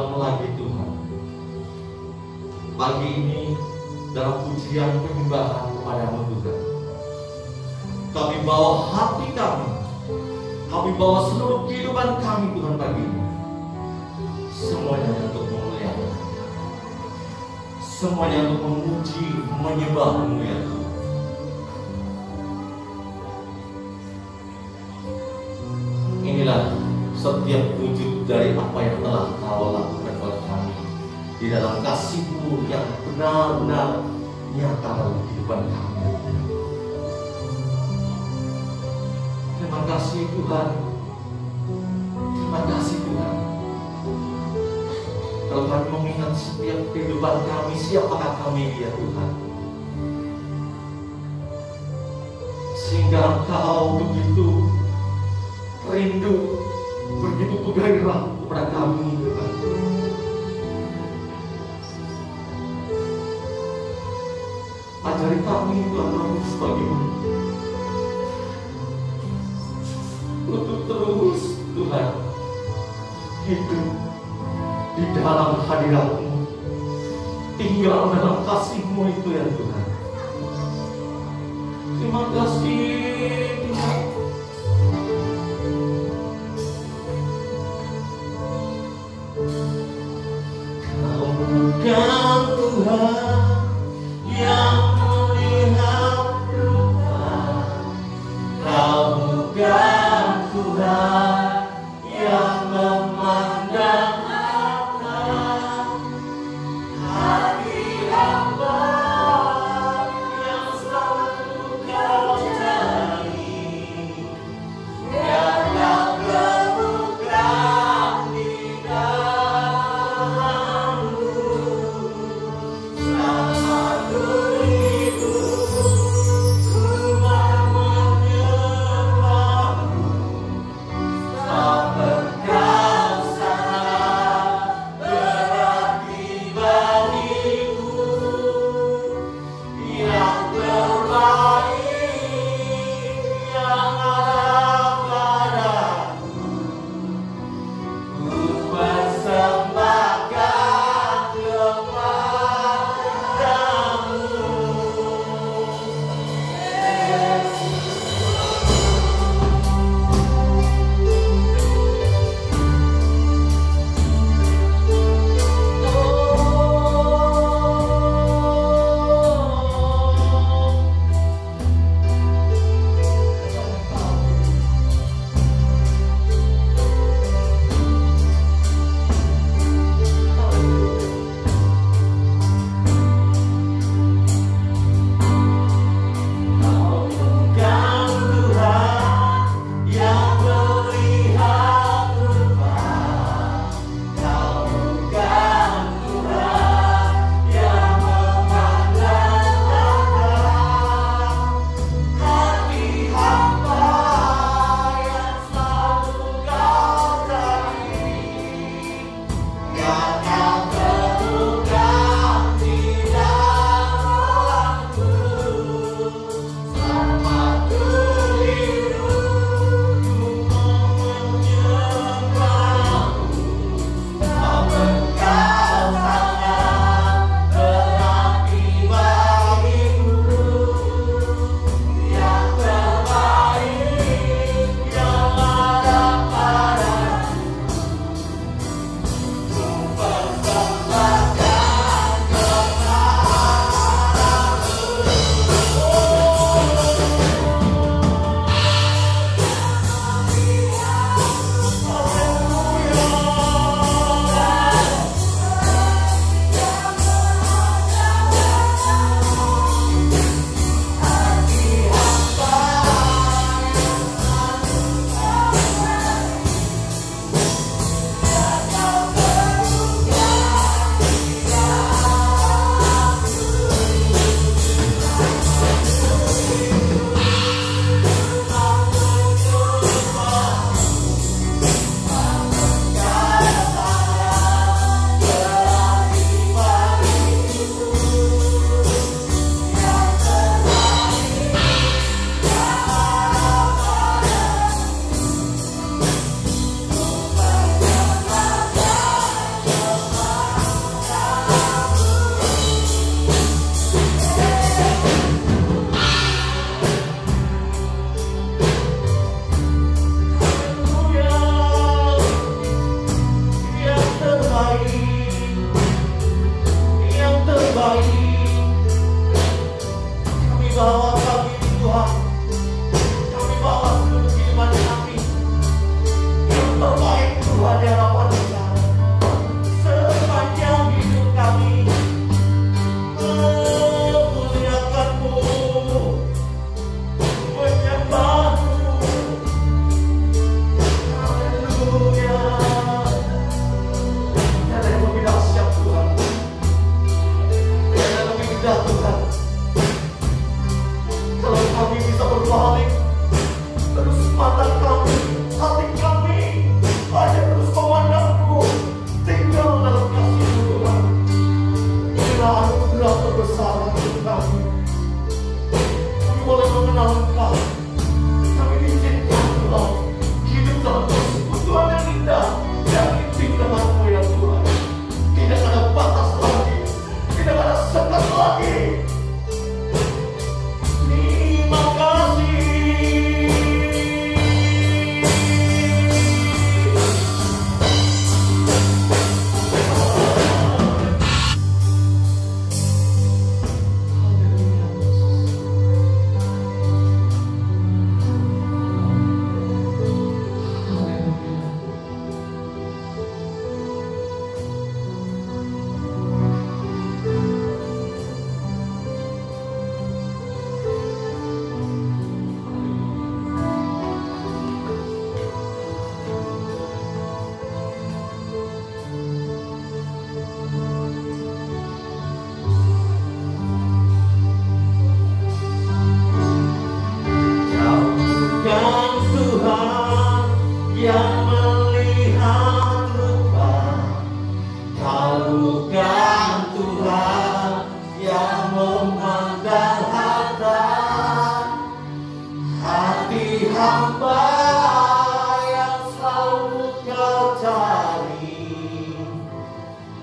diulang lagi Tuhan. Pagi ini dalam pujian penyembahan kepada-Mu Tuhan, kami bawa hati kami bawa seluruh kehidupan kami Tuhan pagi ini. Semuanya untuk memuliakan, semuanya untuk memuji, menyembah-Mu ya Tuhan. Inilah setiap wujud dari apa yang telah Kau lakukan buat kami di dalam kasih-Mu yang benar-benar nyata dalam kehidupan kami. Terima kasih Tuhan. Terima kasih Tuhan. Kalau kami mengingat setiap kehidupan kami, siapakah kami ya Tuhan, sehingga Engkau begitu rindu, begitu bergairah kepada kami Tuhan. Ajari kami Tuhan terus bagimu, untuk terus Tuhan hidup di dalam hadirat-Mu, tinggal dalam kasih-Mu itu ya Tuhan. Terima kasih Tuhan. Kau bukan Tuhan yang melihat rupa, Kau bukan Tuhan yang memandang harta, hati hamba yang selalu Kau cari. Biarlah kebukaan di dalam-Mu, selama hidupku ku mau menyembah-Mu. Sampai Kau sangat berarti bagiku, yang terbaik yang ada padaku, ku persembahkan kepadamu. Kau bukan Tuhan yang melihat rupa, Kau bukan Tuhan yang memandang harta, hati hamba yang selalu Kau cari. Biarkan kebukaan di dalam-Mu, selama hidupku mau menyembah-Mu. Sampai Kau sangat berarti bagiku, yang terbaik yang ada padaku, ku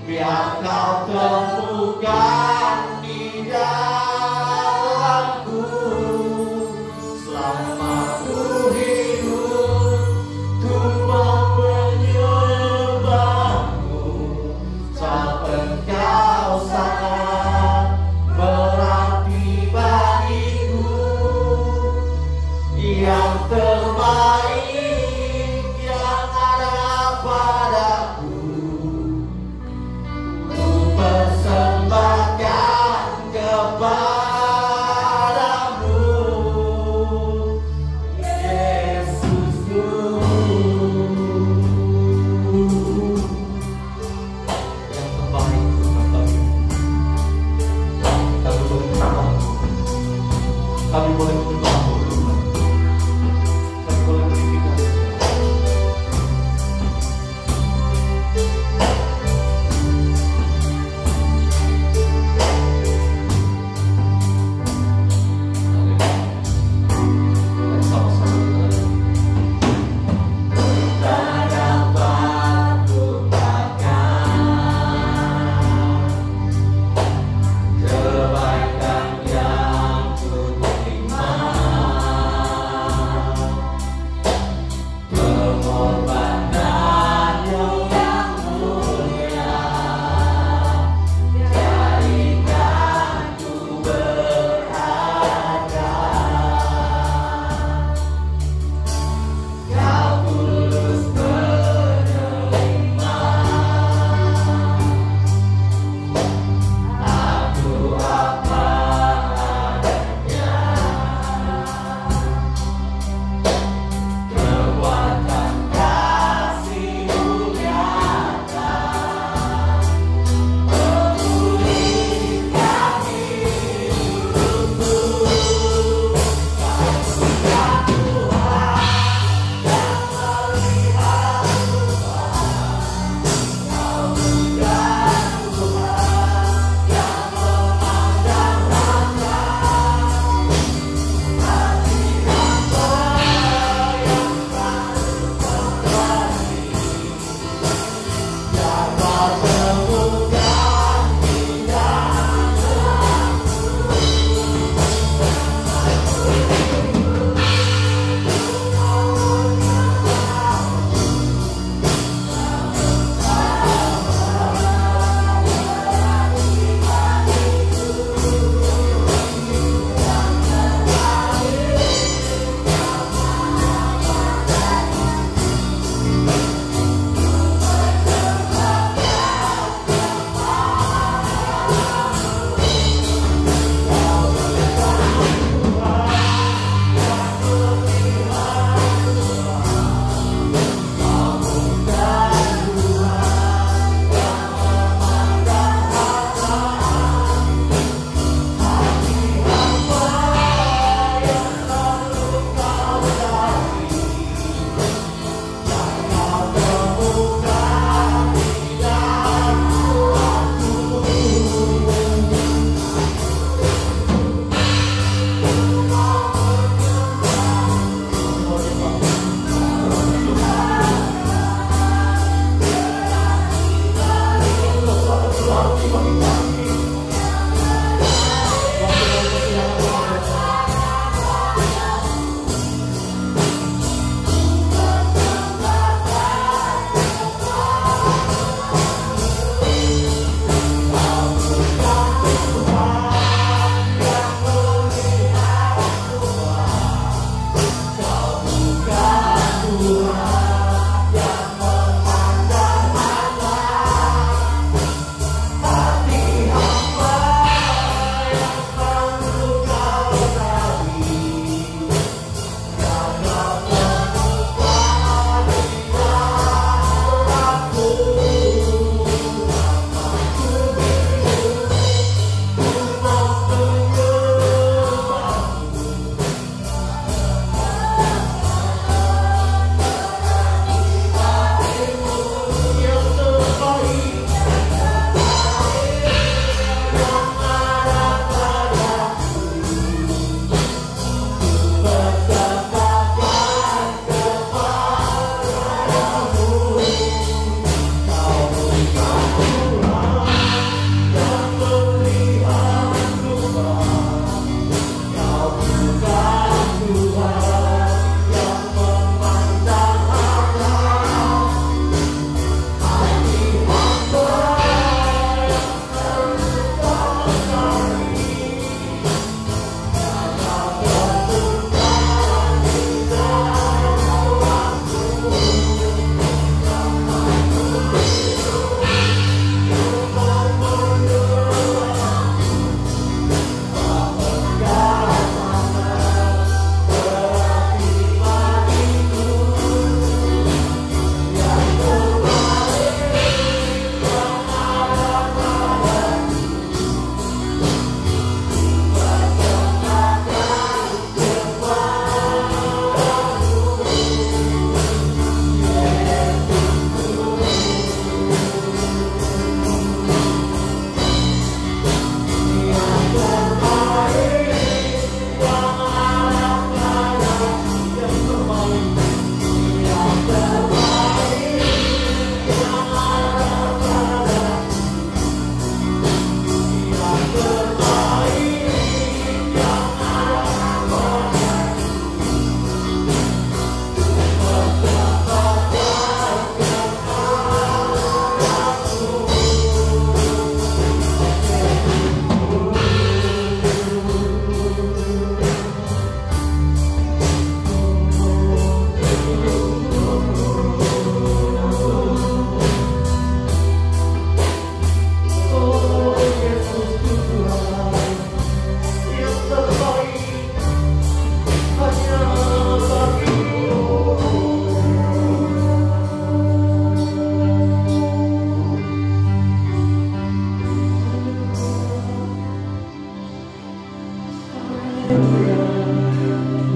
biar kau temukan di dalamku. Selama ku hidup tumpah menyembahmu, tak engkau sangat berarti bagiku. Yang terbaik yang ada padaku, ku persembahkan kepadamu, Yesusku. Yang terbaik Tuhan kami. Kami boleh menyembahmu, kami boleh menyembahmu Tuhan, kami boleh meninggikan. Hati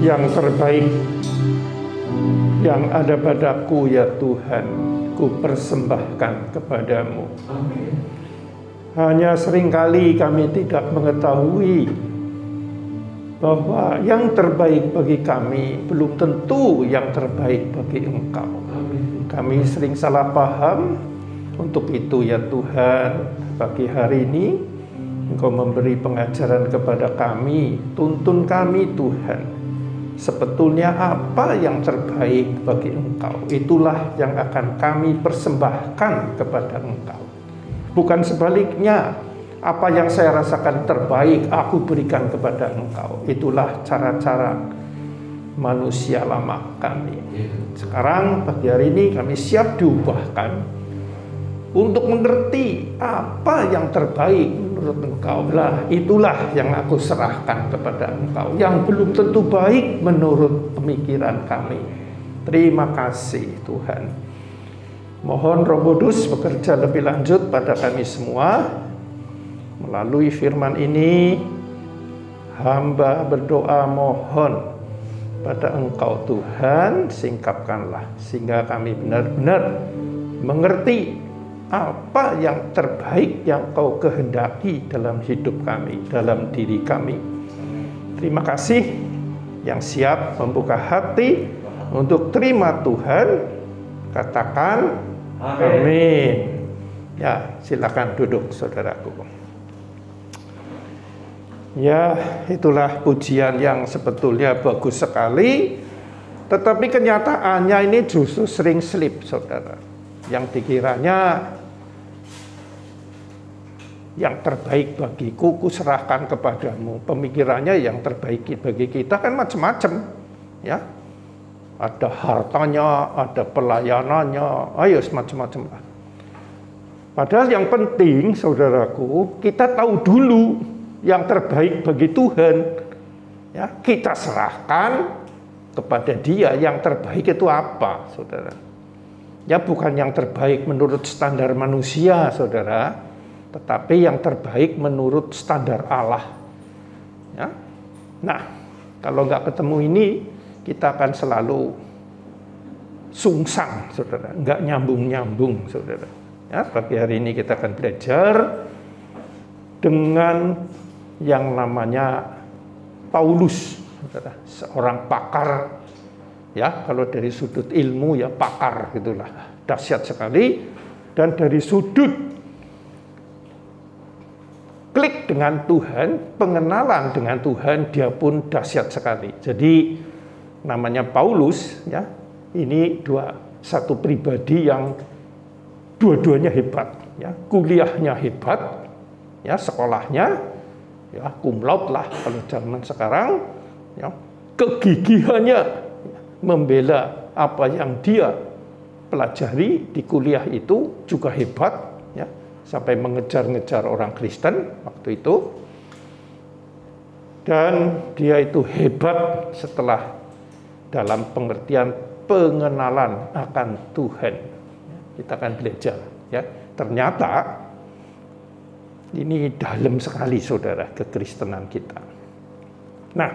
yang terbaik yang ada padaku ya Tuhan, ku persembahkan kepadamu. Amin. Hanya seringkali kami tidak mengetahui bahwa yang terbaik bagi kami belum tentu yang terbaik bagi Engkau. Amin. Kami sering salah paham. Untuk itu ya Tuhan, pagi hari ini Engkau memberi pengajaran kepada kami, tuntun kami Tuhan. Sebetulnya apa yang terbaik bagi Engkau, itulah yang akan kami persembahkan kepada Engkau. Bukan sebaliknya, apa yang saya rasakan terbaik aku berikan kepada Engkau. Itulah cara-cara manusia lama kami. Sekarang pagi hari ini kami siap diubahkan untuk mengerti apa yang terbaik menurut Engkau. Lah, itulah yang aku serahkan kepada Engkau, yang belum tentu baik menurut pemikiran kami. Terima kasih Tuhan. Mohon Roh Kudus bekerja lebih lanjut pada kami semua. Melalui firman ini, hamba berdoa mohon pada Engkau Tuhan, singkapkanlah sehingga kami benar-benar mengerti apa yang terbaik yang Kau kehendaki dalam hidup kami, dalam diri kami. Terima kasih yang siap membuka hati untuk terima Tuhan. Katakan amin. Ya, silakan duduk saudaraku. Ya, itulah pujian yang sebetulnya bagus sekali, tetapi kenyataannya ini justru sering slip, saudara. Yang dikiranya yang terbaik bagiku, ku serahkan kepadamu. Pemikirannya yang terbaik bagi kita kan macam-macam, ya. Ada hartanya, ada pelayanannya, ayo macam-macam lah. Padahal yang penting, saudaraku, kita tahu dulu yang terbaik bagi Tuhan. Ya, kita serahkan kepada Dia. Yang terbaik itu apa, saudara? Ya, bukan yang terbaik menurut standar manusia, saudara, tetapi yang terbaik menurut standar Allah. Ya. Nah, kalau nggak ketemu ini, kita akan selalu sungsang, saudara, nggak nyambung-nyambung, saudara. Ya, pagi hari ini kita akan belajar dengan yang namanya Paulus, saudara, seorang pakar. Ya, kalau dari sudut ilmu ya pakar gitulah, dahsyat sekali. Dan dari sudut klik dengan Tuhan, pengenalan dengan Tuhan, dia pun dahsyat sekali. Jadi namanya Paulus, ya, ini satu pribadi yang dua-duanya hebat, ya, kuliahnya hebat, ya, sekolahnya, ya, cum laude lah kalau zaman sekarang, ya, kegigihannya membela apa yang dia pelajari di kuliah itu juga hebat, ya, sampai mengejar-ngejar orang Kristen waktu itu. Dan dia itu hebat setelah dalam pengertian pengenalan akan Tuhan. Kita akan belajar, ya. Ternyata ini dalam sekali, saudara, kekristenan kita. Nah,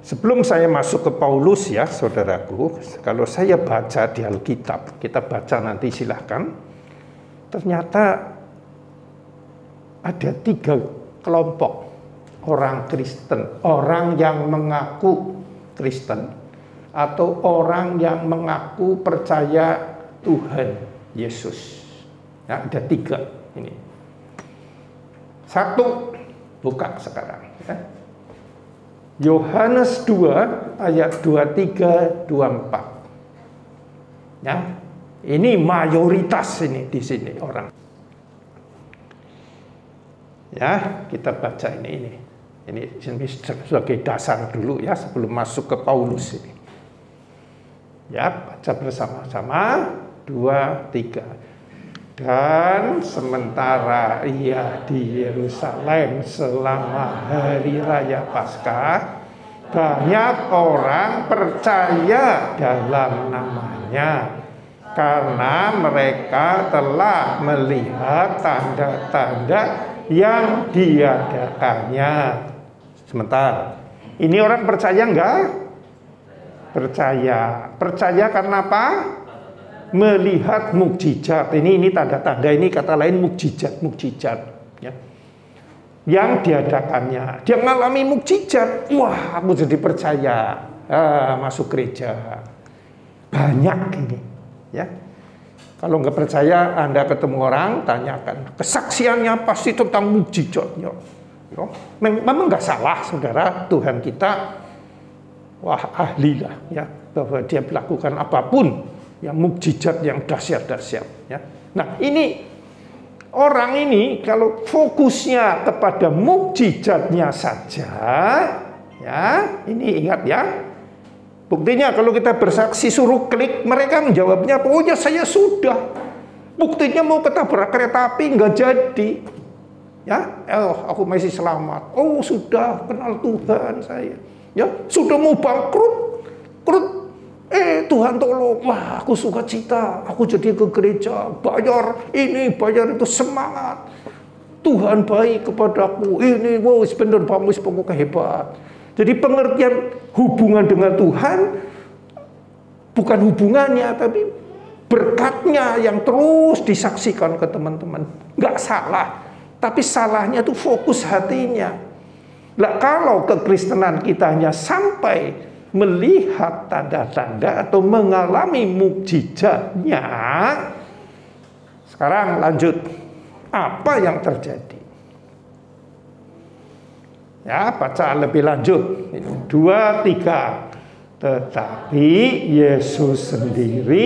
sebelum saya masuk ke Paulus, ya saudaraku, kalau saya baca di Alkitab, kita baca nanti silahkan, ternyata ada 3 kelompok orang Kristen, orang yang mengaku Kristen, atau orang yang mengaku percaya Tuhan Yesus. Nah, ada 3 ini. 1, buka sekarang, ya. Yohanes 2 ayat 23, 24. Ya, ini mayoritas ini di sini orang. Ya, kita baca ini. Ini sebagai dasar dulu ya sebelum masuk ke Paulus ini. Ya, baca bersama-sama 2, 3. Dan sementara ia di Yerusalem selama hari raya Paskah, banyak orang percaya dalam namanya karena mereka telah melihat tanda-tanda yang diadakannya. Sebentar. Ini orang percaya enggak? Percaya. Percaya karena apa? Melihat mukjizat. Ini tanda-tanda, ini kata lain mukjizat ya. Yang diadakannya. Dia mengalami mukjizat. Wah, aku jadi percaya. Masuk gereja. Banyak ini, ya. Kalau nggak percaya, Anda ketemu orang, tanyakan. Kesaksiannya pasti tentang mukjizatnya. Memang nggak salah, saudara. Tuhan kita, wah ahli lah, ya, bahwa dia melakukan apapun yang mukjizat, yang dahsyat-dahsyat. Ya. Nah, ini orang ini kalau fokusnya kepada mukjizatnya saja, ya, ini ingat ya. Buktinya kalau kita bersaksi suruh klik, mereka menjawabnya, oh ya saya sudah. Buktinya mau ketabrak kereta api nggak jadi. Ya, aku masih selamat. Oh sudah kenal Tuhan saya. Ya, sudah mau bangkrut. Tuhan tolong. Wah, aku suka cita. Aku jadi ke gereja, bayar ini, bayar itu, semangat. Tuhan baik kepadaku. Ini, wow, bener bagus, pokoknya hebat. Jadi pengertian hubungan dengan Tuhan bukan hubungannya, tapi berkatnya yang terus disaksikan ke teman-teman. Nggak salah. Tapi salahnya itu fokus hatinya. Nah, kalau kekristenan kita hanya sampai melihat tanda-tanda atau mengalami mukjizatnya, sekarang lanjut. Apa yang terjadi? Ya, baca lebih lanjut. 2, 3. Tetapi Yesus sendiri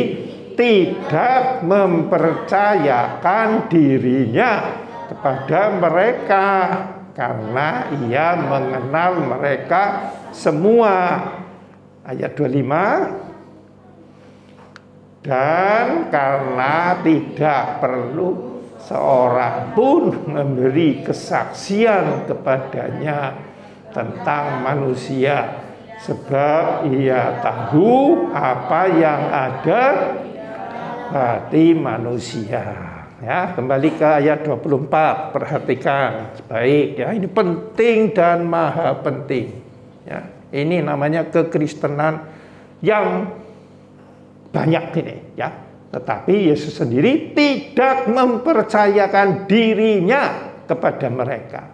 tidak mempercayakan dirinya kepada mereka karena ia mengenal mereka semua. Ayat 25. Dan karena tidak perlu seorang pun memberi kesaksian kepadanya tentang manusia, sebab ia tahu apa yang ada hati manusia. Ya, kembali ke ayat 24, perhatikan baik ya, ini penting dan maha penting. Ya, ini namanya kekristenan yang banyak ini ya. Tetapi Yesus sendiri tidak mempercayakan dirinya kepada mereka.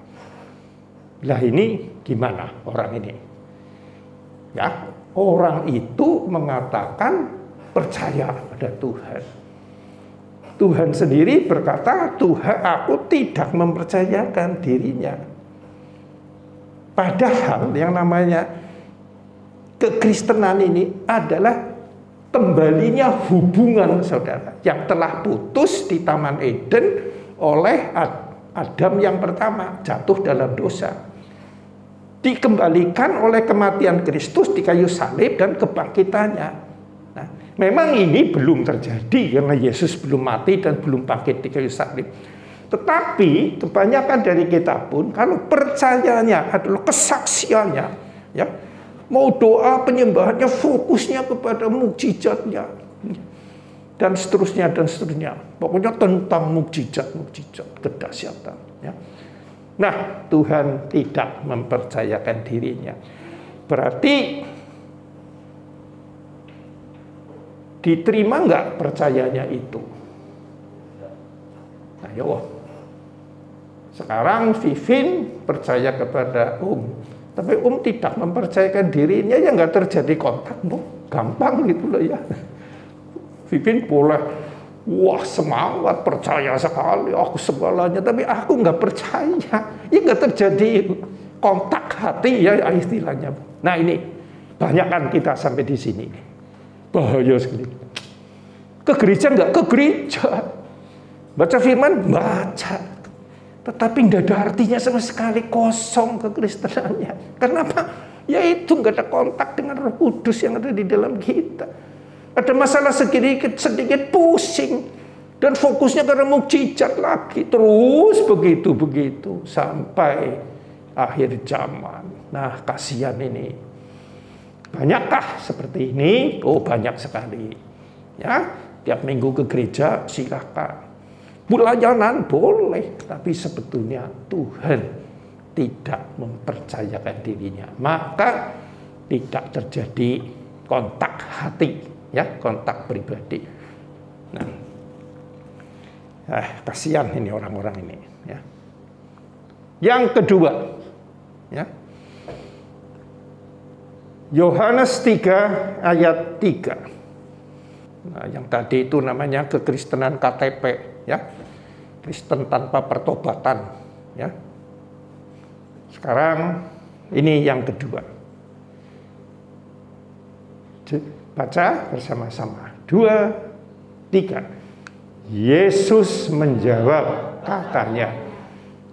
Lah ini gimana orang ini? Ya, orang itu mengatakan percaya pada Tuhan. Tuhan sendiri berkata, Tuhan, aku tidak mempercayakan dirinya. Padahal yang namanya kekristenan ini adalah kembalinya hubungan saudara yang telah putus di Taman Eden oleh Adam yang pertama, jatuh dalam dosa. Dikembalikan oleh kematian Kristus di kayu salib dan kebangkitannya. Nah, memang ini belum terjadi karena Yesus belum mati dan belum bangkit di kayu salib. Tetapi kebanyakan dari kita pun kalau percayanya adalah kesaksiannya, ya, mau doa penyembahannya fokusnya kepada mukjizatnya dan seterusnya dan seterusnya. Pokoknya tentang mukjizat kedahsyatan. Ya. Nah, Tuhan tidak mempercayakan dirinya. Berarti diterima nggak percayanya itu? Nah, ya. Sekarang Vivin percaya kepada tapi tidak mempercayakan dirinya, ya nggak terjadi kontak, gampang gitu loh ya. Vivin boleh, wah semangat, percaya sekali, aku segalanya, tapi aku nggak percaya, ya nggak terjadi kontak hati ya istilahnya. Nah ini banyak kan kita sampai di sini, bahaya sekali. Ke gereja nggak ke gereja, baca firman baca. Tetapi tidak ada artinya sama sekali, kosong kekristenannya. Kenapa? Ya itu nggak ada kontak dengan Roh Kudus yang ada di dalam kita. Ada masalah sedikit pusing dan fokusnya karena mukjizat lagi. Terus begitu sampai akhir zaman. Nah, kasihan ini. Banyakkah seperti ini? Oh, banyak sekali. Ya, tiap minggu ke gereja silakan. Pelayanan boleh, tapi sebetulnya Tuhan tidak mempercayakan dirinya, maka tidak terjadi kontak hati, ya, kontak pribadi. Nah, kasihan ini orang-orang ini, ya. Yang kedua, ya, Yohanes 3 ayat 3. Nah, yang tadi itu namanya kekristenan KTP, ya, Kristen tanpa pertobatan, ya. Sekarang ini yang kedua. Baca bersama-sama. 2, 3. Yesus menjawab, katanya,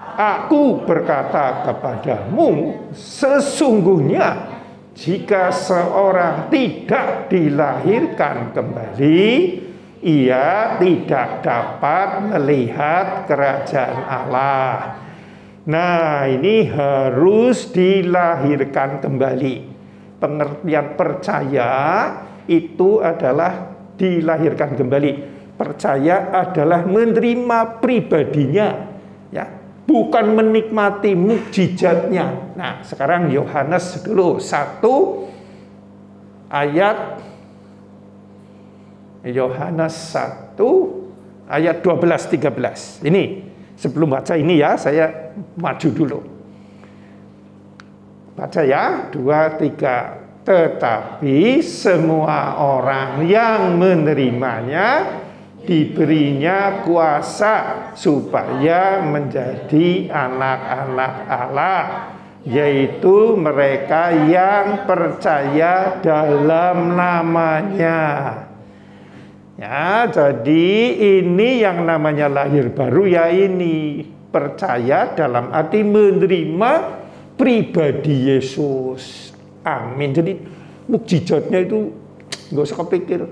"Aku berkata kepadamu, sesungguhnya jika seorang tidak dilahirkan kembali, ia tidak dapat melihat kerajaan Allah." Nah, ini harus dilahirkan kembali. Pengertian percaya itu adalah dilahirkan kembali. Percaya adalah menerima pribadinya, ya, bukan menikmati mukjizatnya. Nah, sekarang Yohanes dulu 1 ayat Yohanes 1 ayat 12-13. Ini sebelum baca ini ya, saya maju dulu. Baca ya, 2, 3. Tetapi semua orang yang menerimanya diberinya kuasa supaya menjadi anak-anak Allah, yaitu mereka yang percaya dalam namanya. Ya, jadi ini yang namanya lahir baru ya, ini percaya dalam arti menerima pribadi Yesus. Amin. Jadi mukjizatnya itu nggak usah kepikir.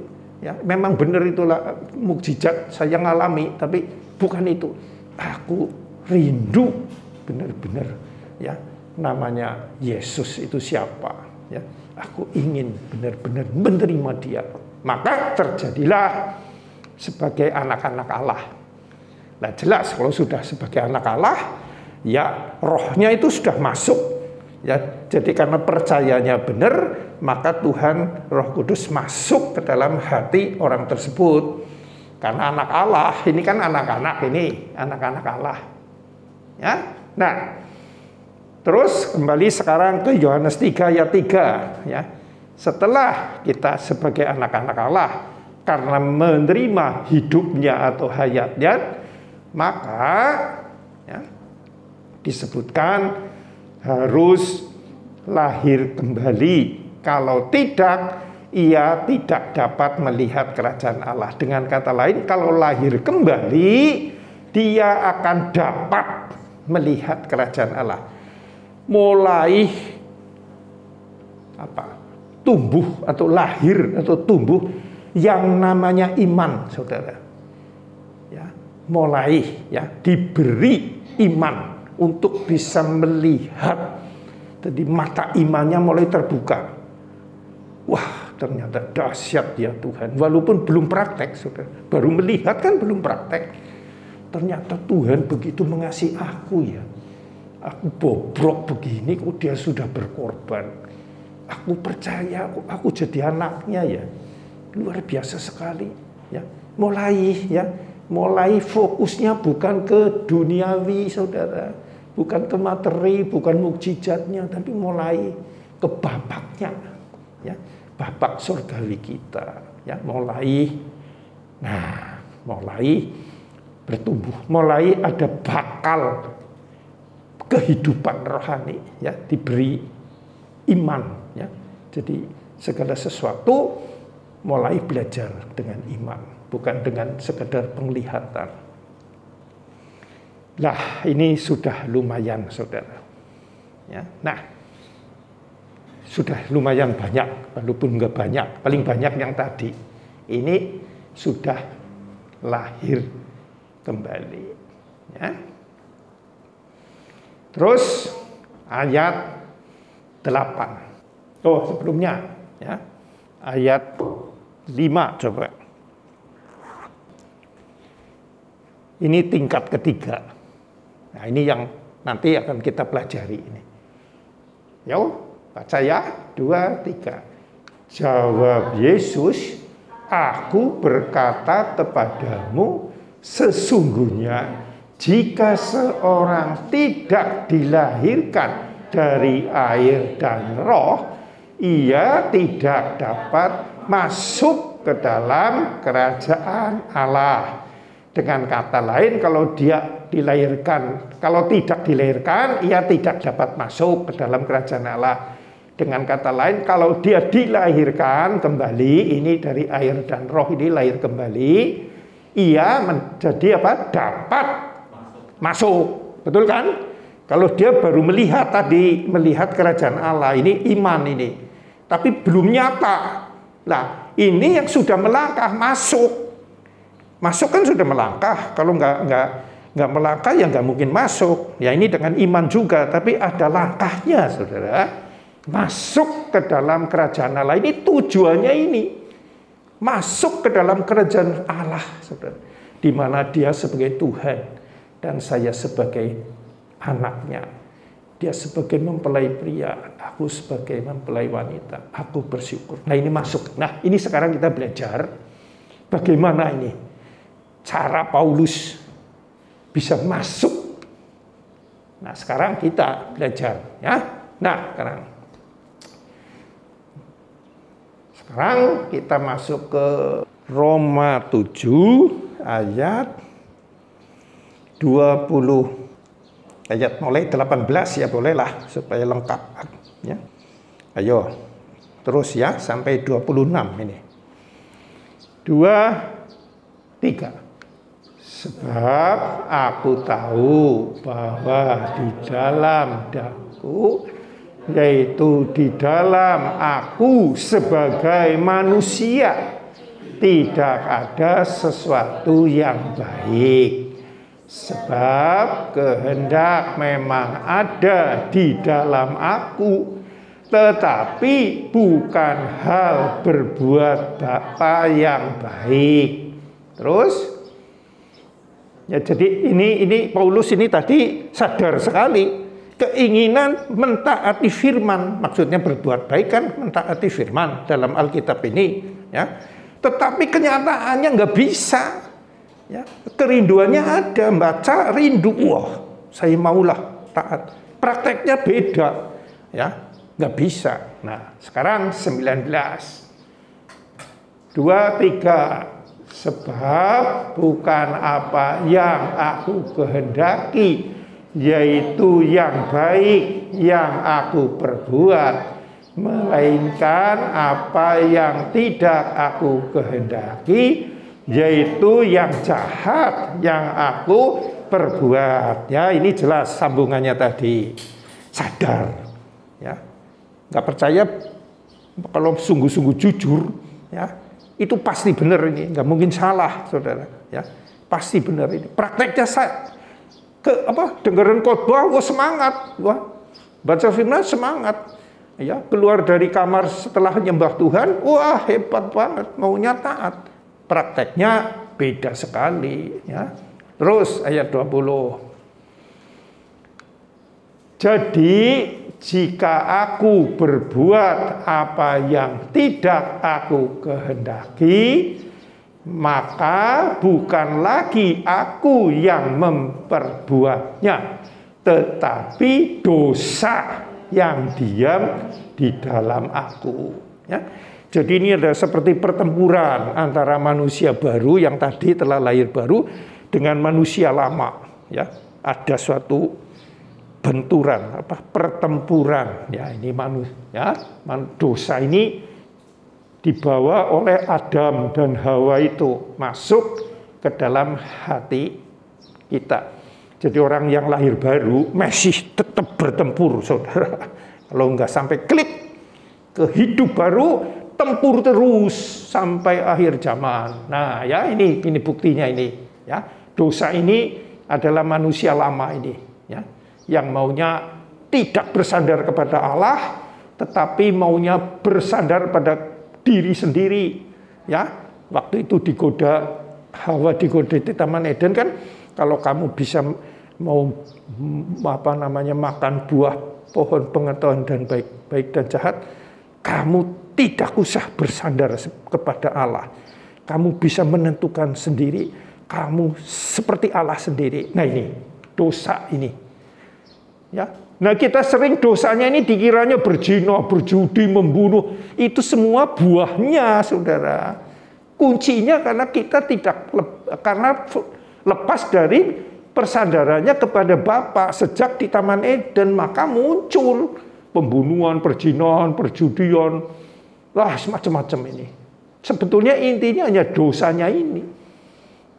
Ya, memang benar itulah mukjizat saya ngalami, tapi bukan itu. Aku rindu benar-benar, ya, namanya Yesus itu siapa, ya. Aku ingin benar-benar menerima dia. Maka terjadilah sebagai anak-anak Allah. Nah, jelas kalau sudah sebagai anak Allah, ya rohnya itu sudah masuk. Ya, jadi karena percayanya benar, maka Tuhan Roh Kudus masuk ke dalam hati orang tersebut. Karena anak Allah, ini kan anak-anak ini, anak-anak Allah. Ya. Nah, terus kembali sekarang ke Yohanes 3 ayat 3, ya. Setelah kita sebagai anak-anak Allah karena menerima hidupnya atau hayatnya, maka ya, disebutkan harus lahir kembali. Kalau tidak, ia tidak dapat melihat kerajaan Allah. Dengan kata lain, kalau lahir kembali, dia akan dapat melihat kerajaan Allah. Mulai tumbuh atau lahir atau tumbuh yang namanya iman, saudara. Ya, mulai ya diberi iman untuk bisa melihat. Jadi mata imannya mulai terbuka. Wah, ternyata dahsyat ya Tuhan. Walaupun belum praktek, saudara. Baru melihat kan belum praktek. Ternyata Tuhan begitu mengasihi aku ya. Aku bobrok begini, kok dia sudah berkorban. Aku percaya, aku jadi anaknya ya. Luar biasa sekali. Ya, mulai fokusnya bukan ke duniawi, saudara. Bukan ke materi, bukan mukjizatnya, tapi mulai ke Bapaknya, ya, Bapak surgawi kita, ya, mulai bertumbuh, mulai ada bakal kehidupan rohani, ya, diberi iman, ya. Jadi segala sesuatu mulai belajar dengan iman, bukan dengan sekedar penglihatan. Lah, ini sudah lumayan, saudara. Ya, nah, sudah lumayan banyak, walaupun nggak banyak, paling banyak yang tadi. Ini sudah lahir kembali. Ya. Terus ayat 8. Oh, sebelumnya, ya, ayat 5 coba. Ini tingkat ketiga. Nah, ini yang Nanti akan kita pelajari ini. Yuk, baca ya. 2, 3. Jawab Yesus, aku berkata kepadamu, sesungguhnya jika seorang tidak dilahirkan dari air dan roh, ia tidak dapat masuk ke dalam kerajaan Allah. Dengan kata lain, kalau tidak dilahirkan, ia tidak dapat masuk ke dalam kerajaan Allah. Dengan kata lain, kalau dia dilahirkan kembali, ini dari air dan roh ini lahir kembali, ia menjadi apa? Dapat masuk. Betul kan? Kalau dia baru melihat kerajaan Allah, ini iman ini. Tapi belum nyata. Nah, ini yang sudah melangkah masuk. Masuk kan sudah melangkah. Kalau nggak melangkah ya nggak mungkin masuk. Ya ini dengan iman juga, tapi ada langkahnya, saudara. Masuk ke dalam kerajaan Allah ini tujuannya ini. Masuk ke dalam kerajaan Allah, saudara. Di mana dia sebagai Tuhan dan saya sebagai anaknya. Dia sebagai mempelai pria, aku sebagai mempelai wanita. Aku bersyukur. Nah ini masuk. Nah ini sekarang kita belajar bagaimana ini cara Paulus bisa masuk. Nah sekarang kita belajar ya. Nah sekarang kita masuk ke Roma 7 ayat 20 ayat mulai 18 ya, bolehlah supaya lengkap ya. Ayo terus ya sampai 26 ini. 2, 3. Sebab aku tahu bahwa di dalam daku, yaitu di dalam aku sebagai manusia, tidak ada sesuatu yang baik. Sebab kehendak memang ada di dalam aku, tetapi bukan hal berbuat apa yang baik. Terus ya, jadi ini Paulus ini tadi sadar sekali keinginan mentaati firman, maksudnya berbuat baik kan mentaati firman dalam Alkitab ini ya. Tetapi kenyataannya nggak bisa ya. Kerinduannya ada, baca rindu, wah saya maulah taat. Prakteknya beda ya, nggak bisa. Nah sekarang 19 2, 3. Sebab bukan apa yang aku kehendaki, yaitu yang baik yang aku perbuat, melainkan apa yang tidak aku kehendaki, yaitu yang jahat yang aku perbuat. Ya, ini jelas sambungannya tadi. Sadar, ya, nggak percaya kalau sungguh-sungguh jujur, ya. Itu pasti benar ini, nggak mungkin salah, saudara. Ya, pasti benar ini. Prakteknya saya dengerin khotbah, wah semangat, wah baca firman semangat. Ya, keluar dari kamar setelah nyembah Tuhan, wah hebat banget, maunya taat. Prakteknya beda sekali. Ya, terus ayat 20. Jadi jika aku berbuat apa yang tidak aku kehendaki, maka bukan lagi aku yang memperbuatnya, tetapi dosa yang diam di dalam aku. Ya. Jadi ini ada seperti pertempuran antara manusia baru yang tadi telah lahir baru dengan manusia lama. Ya, ada suatu benturan, pertempuran. Ya, ini manusia, dosa ini dibawa oleh Adam dan Hawa itu masuk ke dalam hati kita. Jadi orang yang lahir baru masih tetap bertempur, saudara. Kalau nggak sampai klik ke hidup baru, tempur terus sampai akhir zaman. Nah, ya ini buktinya ini. Ya, dosa ini adalah manusia lama ini. Ya. Yang maunya tidak bersandar kepada Allah, tetapi maunya bersandar pada diri sendiri. Ya, waktu itu digoda, Hawa digoda di Taman Eden kan, kalau kamu bisa mau makan buah pohon pengetahuan dan baik dan jahat, kamu tidak usah bersandar kepada Allah. Kamu bisa menentukan sendiri, kamu seperti Allah sendiri. Nah ini, dosa ini. Ya. Nah kita sering dosanya ini dikiranya berzina, berjudi, membunuh. Itu semua buahnya, saudara. Kuncinya karena kita karena lepas dari persandarannya kepada Bapa sejak di Taman Eden, maka muncul pembunuhan, perzinahan, perjudian, macam-macam ini. Sebetulnya intinya hanya dosanya ini.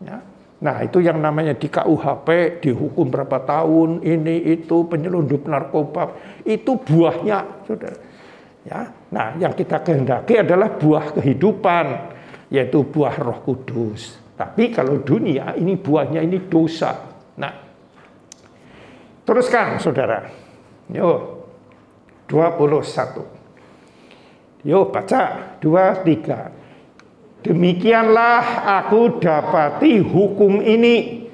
Ya. Nah itu yang namanya di KUHP dihukum berapa tahun, ini itu penyelundup narkoba, itu buahnya, saudara. Ya. Nah yang kita kehendaki adalah buah kehidupan, yaitu buah Roh Kudus. Tapi kalau dunia ini buahnya ini dosa. Nah, teruskan saudara. Yo, 21. Yo baca 2, 3. Demikianlah aku dapati hukum ini,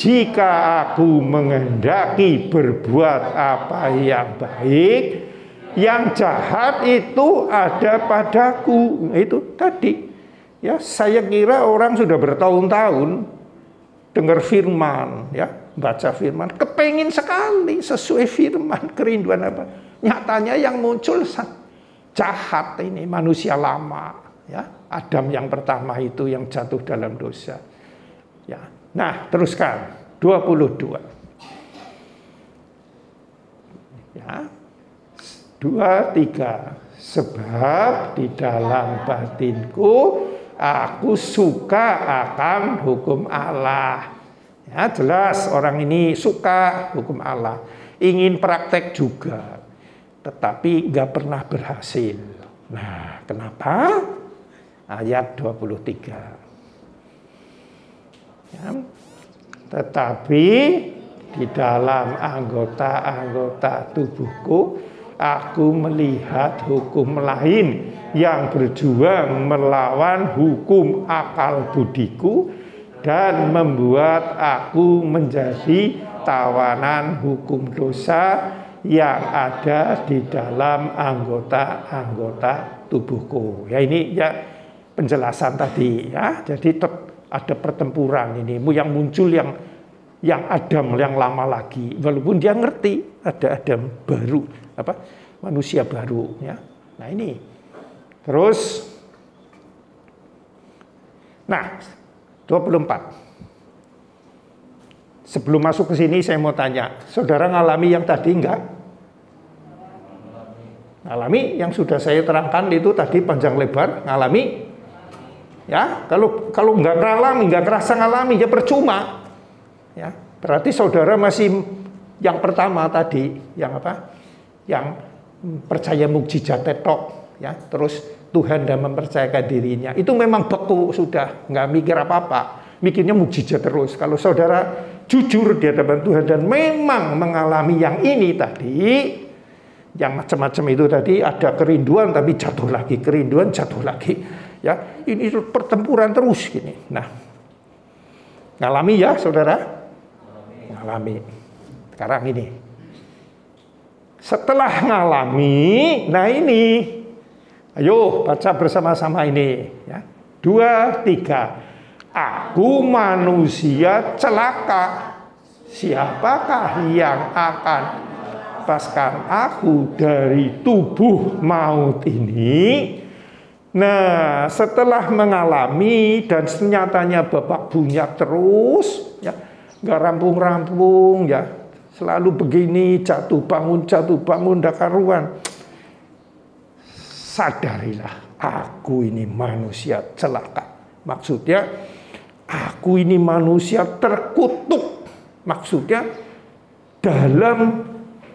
jika aku menghendaki berbuat apa yang baik, yang jahat itu ada padaku. Itu tadi. Ya, saya kira orang sudah bertahun-tahun dengar firman, ya, baca firman, kepengin sekali sesuai firman, kerinduan apa? Nyatanya yang muncul jahat ini, manusia lama, ya. Adam yang pertama itu yang jatuh dalam dosa. Ya. Nah, teruskan 22. Ya. 2, 3. Sebab di dalam batinku aku suka akan hukum Allah. Ya, jelas orang ini suka hukum Allah, ingin praktek juga, tetapi nggak pernah berhasil. Nah, kenapa? Ayat 23. Ya, tetapi di dalam anggota-anggota tubuhku aku melihat hukum lain yang berjuang melawan hukum akal budiku dan membuat aku menjadi tawanan hukum dosa yang ada di dalam anggota-anggota tubuhku. Ya ini ya penjelasan tadi ya. Jadi ada pertempuran ini yang muncul yang Adam yang lama lagi, walaupun dia ngerti ada Adam baru, manusia baru ya. Nah ini terus, nah 24. Sebelum masuk ke sini saya mau tanya, saudara ngalami yang tadi enggak? Ngalami yang sudah saya terangkan itu tadi panjang lebar, ngalami? Ya, kalau nggak ngalami, nggak kerasa ngalami, ya percuma. Ya, berarti saudara masih yang pertama tadi, yang apa? Yang percaya mukjizat tetok, ya. Terus Tuhan dan mempercayakan dirinya. Itu memang beku sudah, nggak mikir apa-apa, mikirnya mukjizat terus. Kalau saudara jujur di hadapan Tuhan dan memang mengalami yang ini tadi, yang macam-macam itu tadi, ada kerinduan tapi jatuh lagi, kerinduan jatuh lagi. Ya, ini pertempuran terus gini. Nah, ngalami ya saudara? Ngalami. Sekarang ini. Setelah ngalami, nah ini, ayo baca bersama-sama ini. Ya. 2, 3. Aku manusia celaka. Siapakah yang akan lepaskan aku dari tubuh maut ini? Nah, setelah mengalami dan nyatanya babak bunyak terus, ya, nggak rampung-rampung, ya, selalu begini, jatuh bangun, ndak karuan. Sadarilah, aku ini manusia celaka. Maksudnya, aku ini manusia terkutuk. Maksudnya, dalam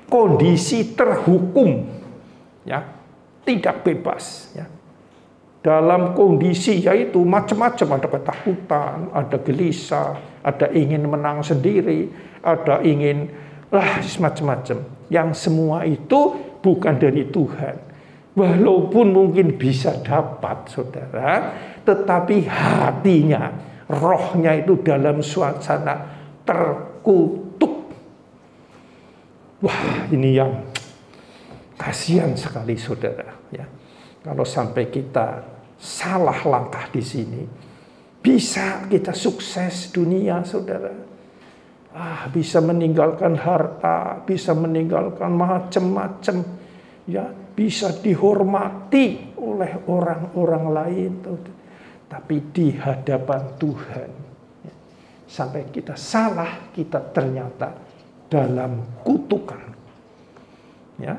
kondisi terhukum, ya, tidak bebas, ya. Dalam kondisi yaitu macam-macam, ada ketakutan, ada gelisah, ada ingin menang sendiri, ada ingin macam-macam. Yang semua itu bukan dari Tuhan. Walaupun mungkin bisa dapat, saudara, tetapi hatinya, rohnya itu dalam suasana terkutuk. Wah, ini yang kasihan sekali saudara, ya. Kalau sampai kita salah langkah di sini, bisa kita sukses dunia saudara. Bisa meninggalkan harta, bisa meninggalkan macam-macam, ya, bisa dihormati oleh orang-orang lain, tapi di hadapan Tuhan, ya, sampai kita salah, kita ternyata dalam kutukan, ya.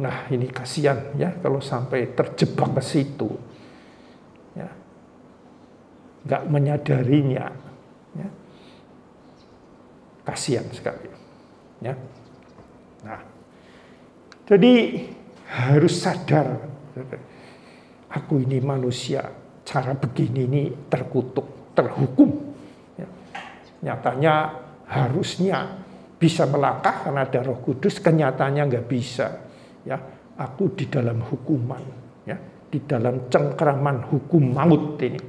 Nah, ini kasihan ya kalau sampai terjebak ke situ, ya, nggak menyadarinya. Ya. Kasihan sekali, ya. Nah, jadi harus sadar, aku ini manusia, cara begini ini terkutuk, terhukum. Ya. Nyatanya harusnya bisa melangkah karena ada Roh Kudus, kenyataannya nggak bisa. Ya, aku di dalam hukuman, ya, di dalam cengkeraman hukum maut ini.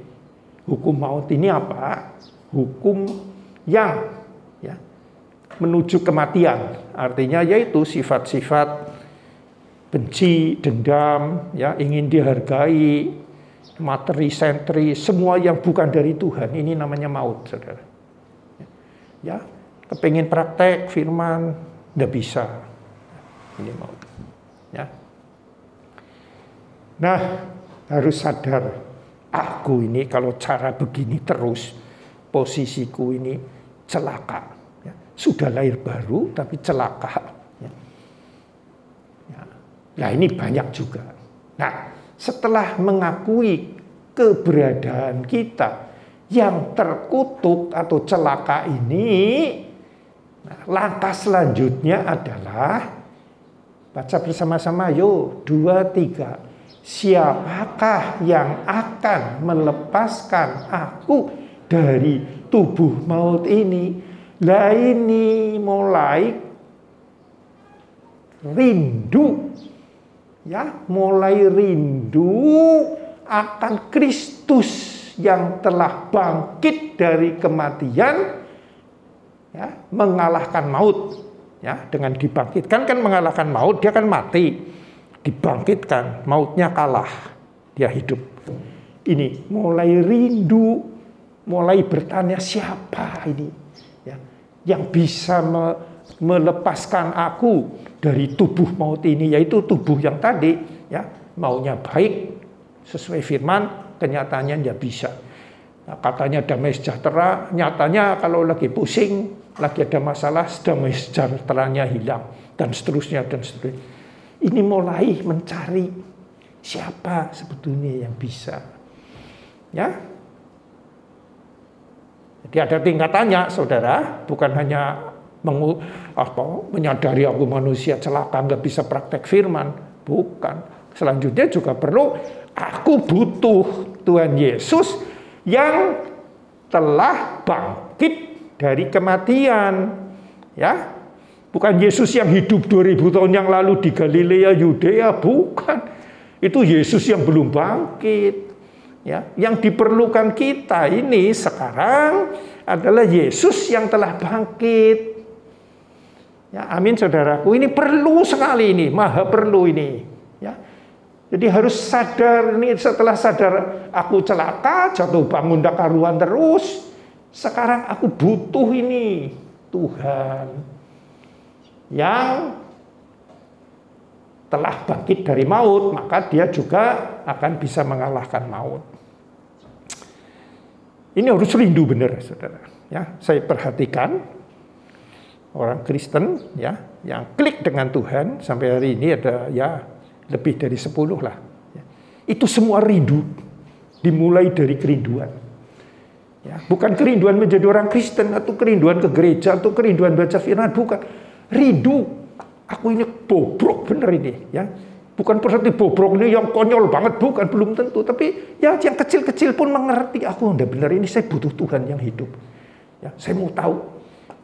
Hukum maut ini apa? Hukum yang, ya, menuju kematian, artinya yaitu sifat-sifat benci, dendam, ya, ingin dihargai, materi sentri, semua yang bukan dari Tuhan, ini namanya maut, saudara. Ya, kepingin praktek firman, nggak bisa, ini maut. Ya. Nah, harus sadar, aku ini kalau cara begini terus, posisiku ini celaka. Ya. Sudah lahir baru tapi celaka. Ya. Ya. Nah, ini banyak juga. Nah, setelah mengakui keberadaan kita yang terkutuk atau celaka ini, nah, langkah selanjutnya adalah baca bersama-sama, yuk, 2, 3. Siapakah yang akan melepaskan aku dari tubuh maut ini? Lah ini mulai rindu, ya, mulai rindu akan Kristus yang telah bangkit dari kematian, ya, mengalahkan maut, ya, dengan dibangkitkan kan mengalahkan maut, dia kan mati, dibangkitkan, mautnya kalah, dia hidup. Ini mulai rindu, mulai bertanya, siapa ini, ya, yang bisa melepaskan aku dari tubuh maut ini, yaitu tubuh yang tadi, ya, maunya baik sesuai firman, kenyataannya tidak bisa. Nah, katanya damai sejahtera, nyatanya kalau lagi pusing, lagi ada masalah, damai sejahteranya hilang, dan seterusnya dan seterusnya. Ini mulai mencari siapa sebetulnya yang bisa, ya. Jadi ada tingkatannya, saudara, bukan hanya menyadari aku manusia celaka, nggak bisa praktek firman, bukan. Selanjutnya juga perlu, aku butuh Tuhan Yesus yang telah bangkit dari kematian, ya. Bukan Yesus yang hidup 2000 tahun yang lalu di Galilea, Yudea, bukan. Itu Yesus yang belum bangkit. Ya, yang diperlukan kita ini sekarang adalah Yesus yang telah bangkit. Ya, amin saudaraku, ini perlu sekali ini, maha perlu ini. Ya, jadi harus sadar ini, setelah sadar aku celaka, jatuh bangun dak karuan terus. Sekarang aku butuh ini Tuhan yang telah bangkit dari maut, maka dia juga akan bisa mengalahkan maut. Ini harus rindu benar, saudara. Ya, saya perhatikan orang Kristen, ya, yang klik dengan Tuhan sampai hari ini ada ya lebih dari 10 lah. Ya. Itu semua rindu, dimulai dari kerinduan. Ya, bukan kerinduan menjadi orang Kristen atau kerinduan ke gereja atau kerinduan baca firman, bukan. Rindu, aku ini bobrok bener ini, ya. Bukan berarti bobrok ini yang konyol banget, bukan, belum tentu. Tapi ya yang kecil-kecil pun mengerti, aku udah bener ini, saya butuh Tuhan yang hidup. Ya, saya mau tahu,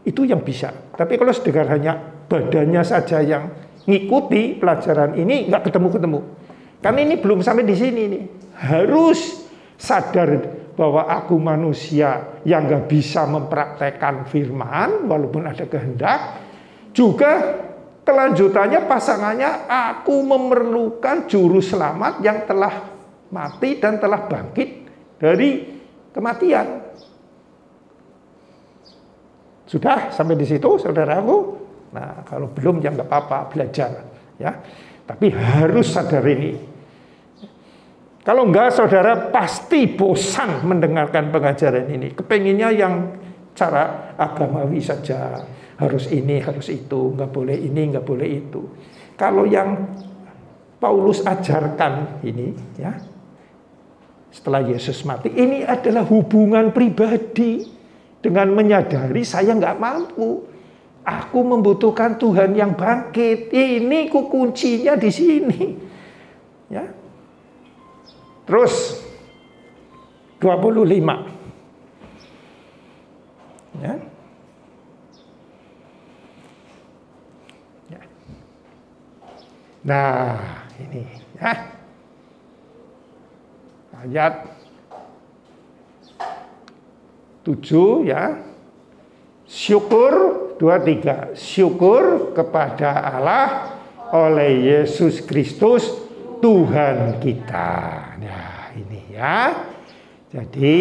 itu yang bisa. Tapi kalau sekedar hanya badannya saja yang ngikuti pelajaran ini, nggak ketemu-ketemu. Karena ini belum sampai di sini nih. Harus sadar bahwa aku manusia yang nggak bisa mempraktekkan firman walaupun ada kehendak. Juga kelanjutannya pasangannya, aku memerlukan juru selamat yang telah mati dan telah bangkit dari kematian. Sudah sampai di situ, saudaraku? Nah, kalau belum ya nggak apa-apa, belajar, ya. Tapi harus sadar ini. Kalau enggak, saudara pasti bosan mendengarkan pengajaran ini. Kepenginnya yang cara agamawi saja. Harus ini, harus itu. Enggak boleh ini, enggak boleh itu. Kalau yang Paulus ajarkan ini, ya, setelah Yesus mati, ini adalah hubungan pribadi. Dengan menyadari saya enggak mampu. Aku membutuhkan Tuhan yang bangkit. Ini kuncinya di sini. Ya. Terus 25. Ya. Ya. Nah, ini ya. Ayat 7 ya. Syukur 23. Syukur kepada Allah oleh Yesus Kristus Tuhan kita. Nah, ini ya. Jadi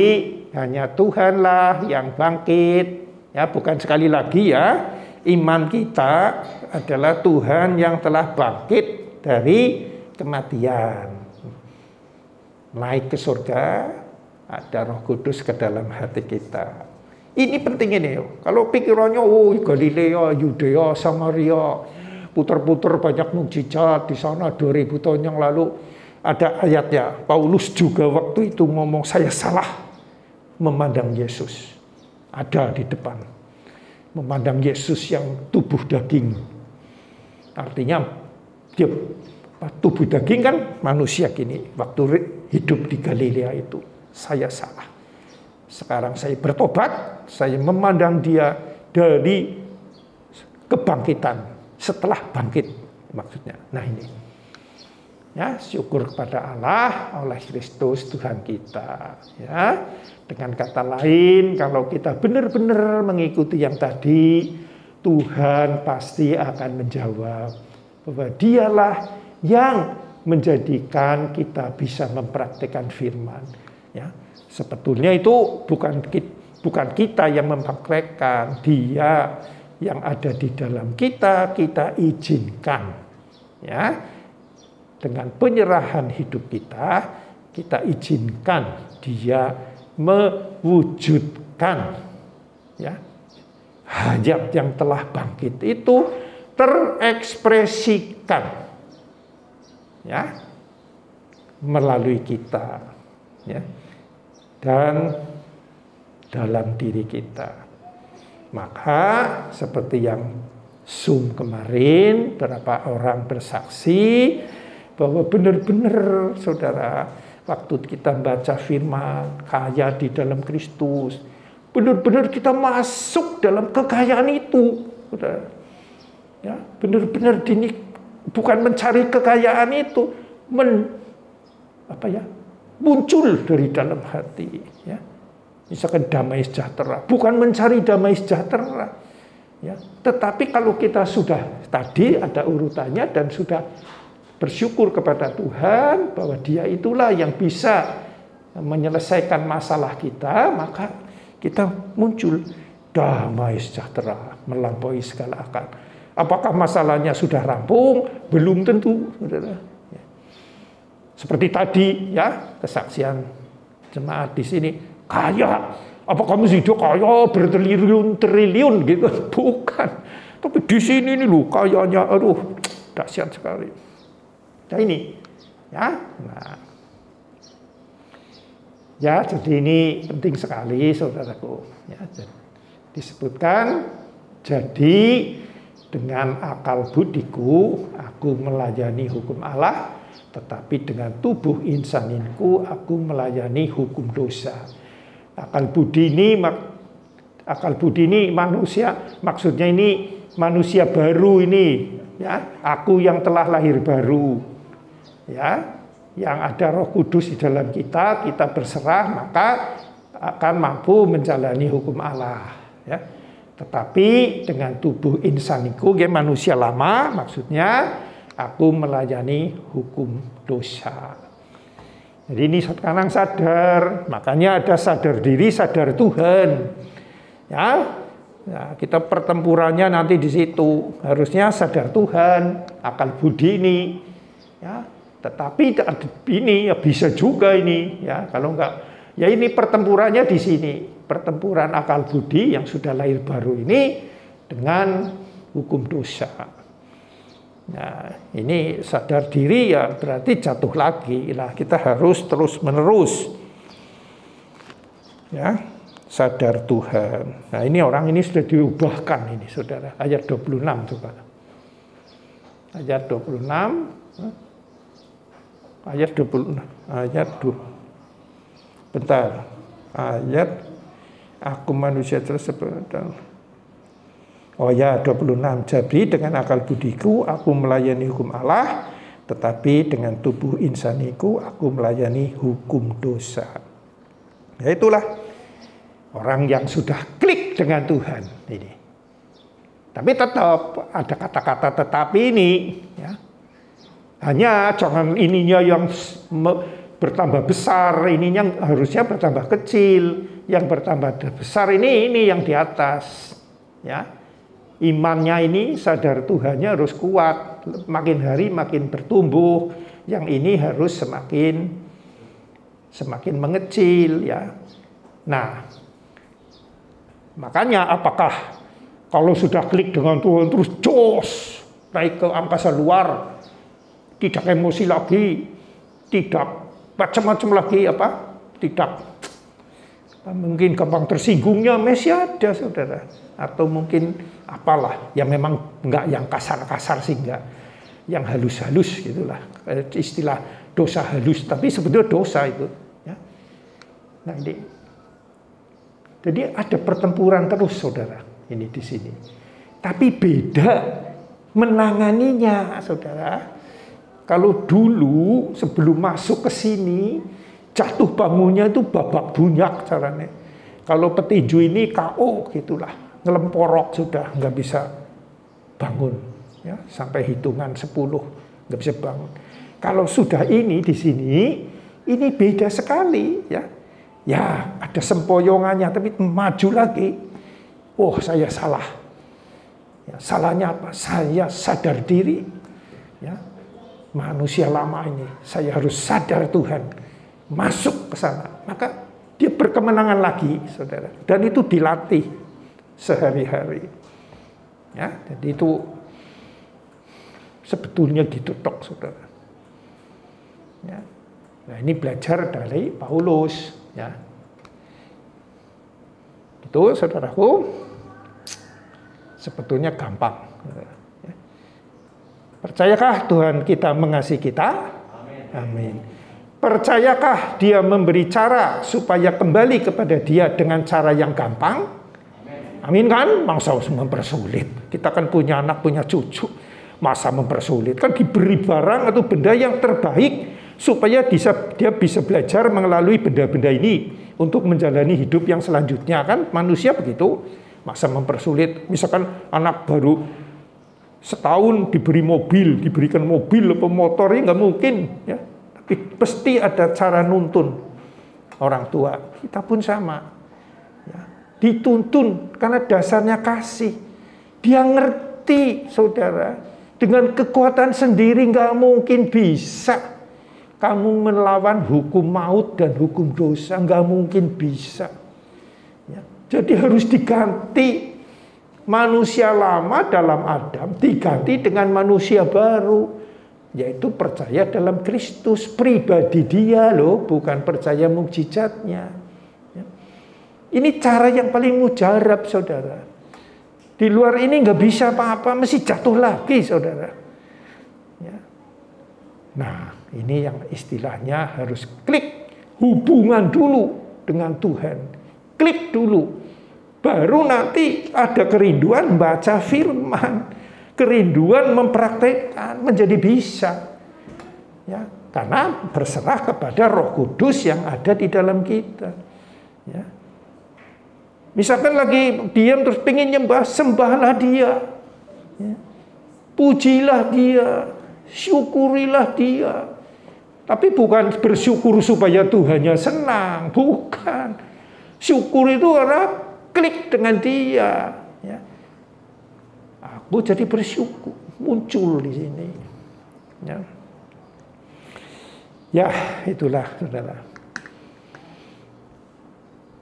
hanya Tuhanlah yang bangkit. Ya, bukan sekali lagi ya. Iman kita adalah Tuhan yang telah bangkit dari kematian. Naik ke surga, ada Roh Kudus ke dalam hati kita. Ini penting ini. Kalau pikirannya, oh Galilea, Yudea, Samaria, putar-putar banyak mukjizat di sana 2000 tahun yang lalu. Ada ayatnya. Paulus juga waktu itu ngomong, saya salah memandang Yesus. Ada di depan. Memandang Yesus yang tubuh daging. Artinya dia tubuh daging kan manusia gini. Waktu hidup di Galilea itu. Saya salah. Sekarang saya bertobat, saya memandang dia dari kebangkitan, setelah bangkit maksudnya. Nah ini, ya syukur kepada Allah oleh Kristus Tuhan kita. Ya, dengan kata lain, kalau kita benar-benar mengikuti yang tadi, Tuhan pasti akan menjawab bahwa Dialah yang menjadikan kita bisa mempraktikkan firman. Ya. Sebetulnya itu bukan kita yang mempraktekkan, Dia yang ada di dalam kita izinkan. Ya. Dengan penyerahan hidup kita izinkan Dia mewujudkan ya. Hayat yang telah bangkit itu terekspresikan ya melalui kita ya. Dan dalam diri kita. Maka seperti yang Zoom kemarin, berapa orang bersaksi bahwa benar-benar saudara, waktu kita baca firman, kaya di dalam Kristus, benar-benar kita masuk dalam kekayaan itu, saudara. Ya, benar-benar bukan mencari kekayaan itu, muncul dari dalam hati, ya. Misalkan damai sejahtera, bukan mencari damai sejahtera, ya. Tetapi kalau kita sudah tadi ada urutannya dan sudah bersyukur kepada Tuhan bahwa Dia itulah yang bisa menyelesaikan masalah kita, maka kita muncul damai sejahtera melampaui segala akal. Apakah masalahnya sudah rampung? Belum tentu, saudara. Seperti tadi ya, kesaksian jemaat di sini, kaya. Apa kamu sudah kaya bertriliun-triliun gitu? Bukan. Tapi di sini nih loh kayanya, aduh, dahsyat sekali. Nah ini, ya. Nah. Ya, jadi ini penting sekali saudaraku. Ya, disebutkan, jadi dengan akal budiku aku melayani hukum Allah, tetapi dengan tubuh insaninku aku melayani hukum dosa. Akal budi ini manusia, maksudnya ini manusia baru ini, ya. Aku yang telah lahir baru, ya. Yang ada Roh Kudus di dalam kita berserah, maka akan mampu menjalani hukum Allah, ya. Tetapi dengan tubuh insaniku, manusia lama, maksudnya aku melayani hukum dosa. Jadi ini sekarang sadar, makanya ada sadar diri, sadar Tuhan. Ya, nah, kita pertempurannya nanti di situ. Harusnya sadar Tuhan, akal budi ini. Ya, tetapi ini ya bisa juga ini. Ya, kalau enggak, ya ini pertempurannya di sini. Pertempuran akal budi yang sudah lahir baru ini dengan hukum dosa. Nah, ini sadar diri ya berarti jatuh lagi. Lah kita harus terus menerus. Ya, sadar Tuhan. Nah, ini orang ini sudah diubahkan ini, Saudara. Ayat 26 coba. Ayat 26. Ayat 26. Ayat 2. Bentar. Ayat aku manusia tersebut. Oh ya, 26. Jadi dengan akal budiku aku melayani hukum Allah, tetapi dengan tubuh insaniku aku melayani hukum dosa. Ya itulah orang yang sudah klik dengan Tuhan ini. Tapi tetap ada kata-kata tetapi ini, ya. Hanya jangan ininya yang bertambah besar, ininya harusnya bertambah kecil. Yang bertambah besar ini yang di atas, ya. Imannya ini sadar Tuhannya harus kuat, makin hari makin bertumbuh. Yang ini harus semakin mengecil, ya. Nah, makanya apakah kalau sudah klik dengan Tuhan terus jos naik ke angkasa luar, tidak emosi lagi, tidak macam-macam lagi tidak mungkin gampang tersinggungnya masih ada, Saudara. Atau mungkin apalah, yang memang enggak yang kasar-kasar sih enggak. Yang halus-halus gitulah. Istilah dosa halus, tapi sebetulnya dosa itu, ya. Nah, ini. Jadi ada pertempuran terus, Saudara, ini di sini. Tapi beda menanganinya, Saudara. Kalau dulu sebelum masuk ke sini jatuh bangunnya itu babak bunyak caranya. Kalau petinju ini KO gitulah, ngelemporok sudah nggak bisa bangun, ya, sampai hitungan 10 nggak bisa bangun. Kalau sudah ini di sini, ini beda sekali, ya. Ya ada sempoyongannya, tapi maju lagi. Oh saya salah. Ya, salahnya apa? Saya sadar diri, ya. Manusia lama ini, saya harus sadar Tuhan. Masuk ke sana, maka dia berkemenangan lagi, Saudara. Dan itu dilatih sehari-hari. Ya, jadi itu sebetulnya ditutup, Saudara. Ya. Nah, ini belajar dari Paulus, ya. Itu, saudaraku, sebetulnya gampang. Ya. Percayakah Tuhan kita mengasihi kita? Amin. Percayakah Dia memberi cara supaya kembali kepada Dia dengan cara yang gampang? Amin kan? Masa mempersulit. Kita kan punya anak, punya cucu. Masa mempersulit? Kan diberi barang atau benda yang terbaik supaya dia bisa belajar melalui benda-benda ini untuk menjalani hidup yang selanjutnya, kan? Manusia begitu. Masa mempersulit? Misalkan anak baru setahun diberikan mobil atau motor, ini nggak mungkin, ya. Pasti ada cara nuntun orang tua. Kita pun sama, ya. Dituntun karena dasarnya kasih. Dia ngerti, saudara. Dengan kekuatan sendiri nggak mungkin bisa kamu melawan hukum maut dan hukum dosa, nggak mungkin bisa. Ya. Jadi harus diganti. Manusia lama dalam Adam diganti dengan manusia baru, yaitu percaya dalam Kristus, pribadi Dia loh, bukan percaya mukjizatnya. Ya. Ini cara yang paling mujarab, saudara. Di luar ini nggak bisa apa-apa, mesti jatuh lagi, saudara. Ya. Nah, ini yang istilahnya harus klik, hubungan dulu dengan Tuhan. Klik dulu. Baru nanti ada kerinduan baca firman. Kerinduan mempraktekkan menjadi bisa. Ya, karena berserah kepada Roh Kudus yang ada di dalam kita. Ya. Misalkan lagi diam terus pengen nyembah, sembahlah dia. Ya. Pujilah dia, syukurilah dia. Tapi bukan bersyukur supaya Tuhannya senang, bukan. Syukur itu orang klik dengan dia. Ya. Aku jadi bersyukur, muncul di sini. Ya, ya itulah saudara.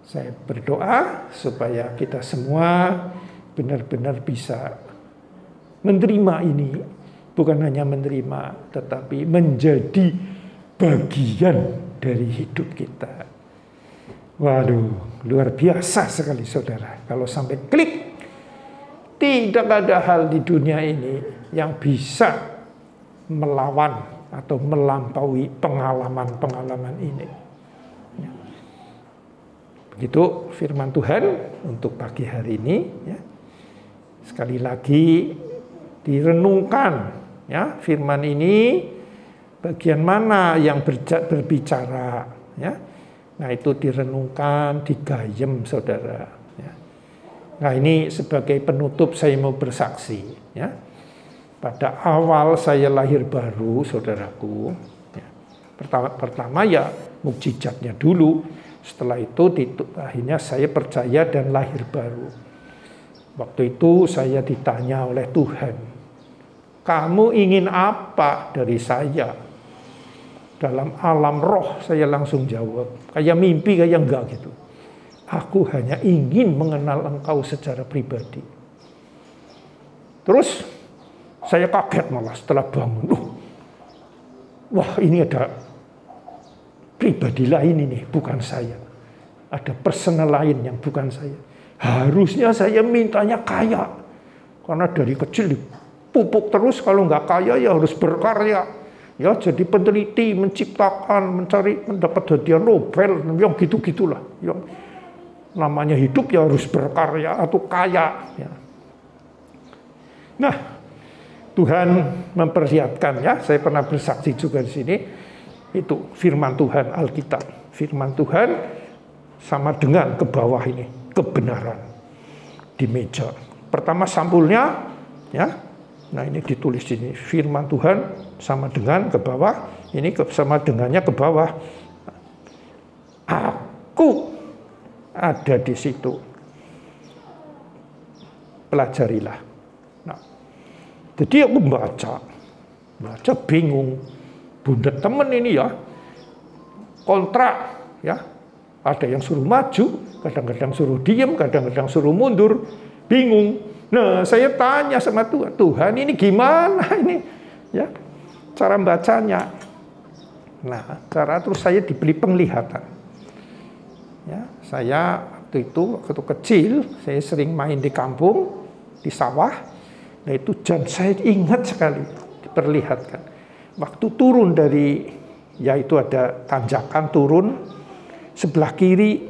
Saya berdoa supaya kita semua benar-benar bisa menerima ini. Bukan hanya menerima, tetapi menjadi bagian dari hidup kita. Waduh, luar biasa sekali saudara. Kalau sampai klik, tidak ada hal di dunia ini yang bisa melawan atau melampaui pengalaman-pengalaman ini. Ya. Begitu firman Tuhan untuk pagi hari ini. Ya. Sekali lagi direnungkan, ya, firman ini bagian mana yang berbicara. Ya. Nah itu direnungkan, digayem saudara. Ya. Nah ini sebagai penutup saya mau bersaksi. Ya. Pada awal saya lahir baru, saudaraku, ya, pertama ya mukjizatnya dulu. Setelah itu akhirnya saya percaya dan lahir baru. Waktu itu saya ditanya oleh Tuhan, kamu ingin apa dari saya? Dalam alam roh saya langsung jawab, kayak mimpi kayak enggak gitu. Aku hanya ingin mengenal engkau secara pribadi. Terus saya kaget malah setelah bangun. Wah ini ada pribadi lain ini, bukan saya. Ada personal lain yang bukan saya. Harusnya saya mintanya kaya. Karena dari kecil dipupuk terus, kalau nggak kaya ya harus berkarya. Ya jadi peneliti, menciptakan, mendapat hadiah Nobel, yang gitu-gitulah. Yang namanya hidup ya harus berkarya atau kaya. Ya. Nah, Tuhan memperlihatkan, ya, saya pernah bersaksi juga di sini, itu firman Tuhan Alkitab. Firman Tuhan sama dengan ke bawah ini, kebenaran di meja. Pertama sampulnya, ya, nah ini ditulis ini, firman Tuhan sama dengan ke bawah, ini sama dengannya ke bawah. Aku ada di situ. Pelajarilah. Nah, jadi aku baca bingung. Bunda temen ini ya, kontrak ya, ada yang suruh maju, kadang-kadang suruh diem, kadang-kadang suruh mundur, bingung. Nah, saya tanya sama Tuhan, Tuhan ini gimana ini, ya, cara bacanya. Nah, terus saya diberi penglihatan. Ya, saya waktu kecil, saya sering main di kampung, di sawah. Nah itu saya ingat sekali diperlihatkan. Waktu turun dari, ya itu ada tanjakan turun, sebelah kiri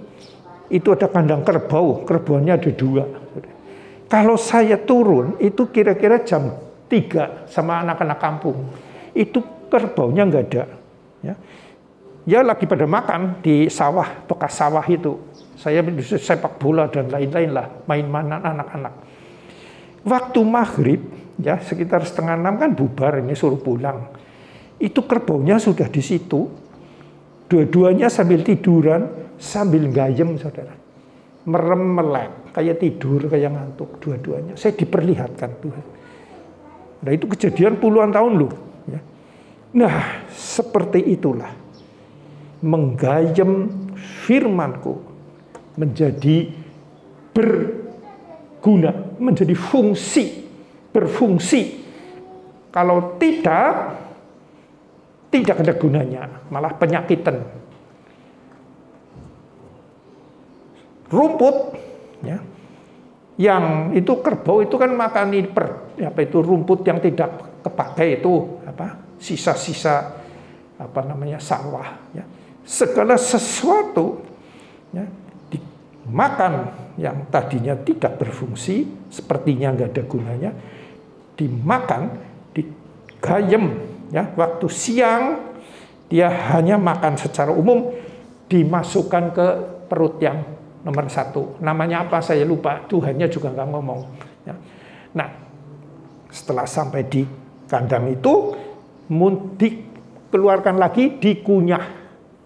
itu ada kandang kerbau, kerbaunya ada 2. Kalau saya turun itu kira-kira jam 3 sama anak-anak kampung, itu kerbaunya nggak ada. Ya lagi pada makan di sawah, bekas sawah itu. Saya sepak bola dan lain-lain lah, main-mainan anak-anak. Waktu maghrib, ya sekitar 5:30 kan bubar, ini suruh pulang. Itu kerbaunya sudah di situ. Dua-duanya sambil tiduran, sambil gayem, saudara. Merem melek, kayak tidur, kayak ngantuk, dua-duanya. Saya diperlihatkan Tuhan. Nah itu kejadian puluhan tahun loh. Ya. Nah seperti itulah. Menggayem firman-Ku menjadi berguna, menjadi berfungsi. Kalau tidak ada gunanya, malah penyakitan. Rumput, ya, yang itu kerbau itu kan makani rumput yang tidak kepakai itu sisa-sisa sawah. Ya. Segala sesuatu ya, dimakan yang tadinya tidak berfungsi, sepertinya nggak ada gunanya, dimakan, digayem, ya, waktu siang dia hanya makan secara umum, dimasukkan ke perut yang nomor 1. Namanya apa saya lupa, Tuhannya juga nggak ngomong. Ya. Nah, setelah sampai di kandang itu, dikeluarkan lagi, dikunyah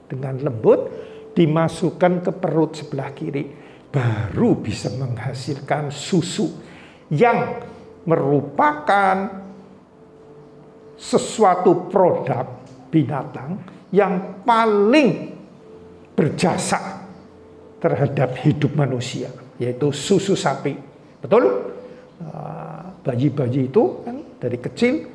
dengan lembut, dimasukkan ke perut sebelah kiri. Baru bisa menghasilkan susu yang merupakan sesuatu produk binatang yang paling berjasa terhadap hidup manusia, yaitu susu sapi. Betul? Bayi-bayi itu kan dari kecil,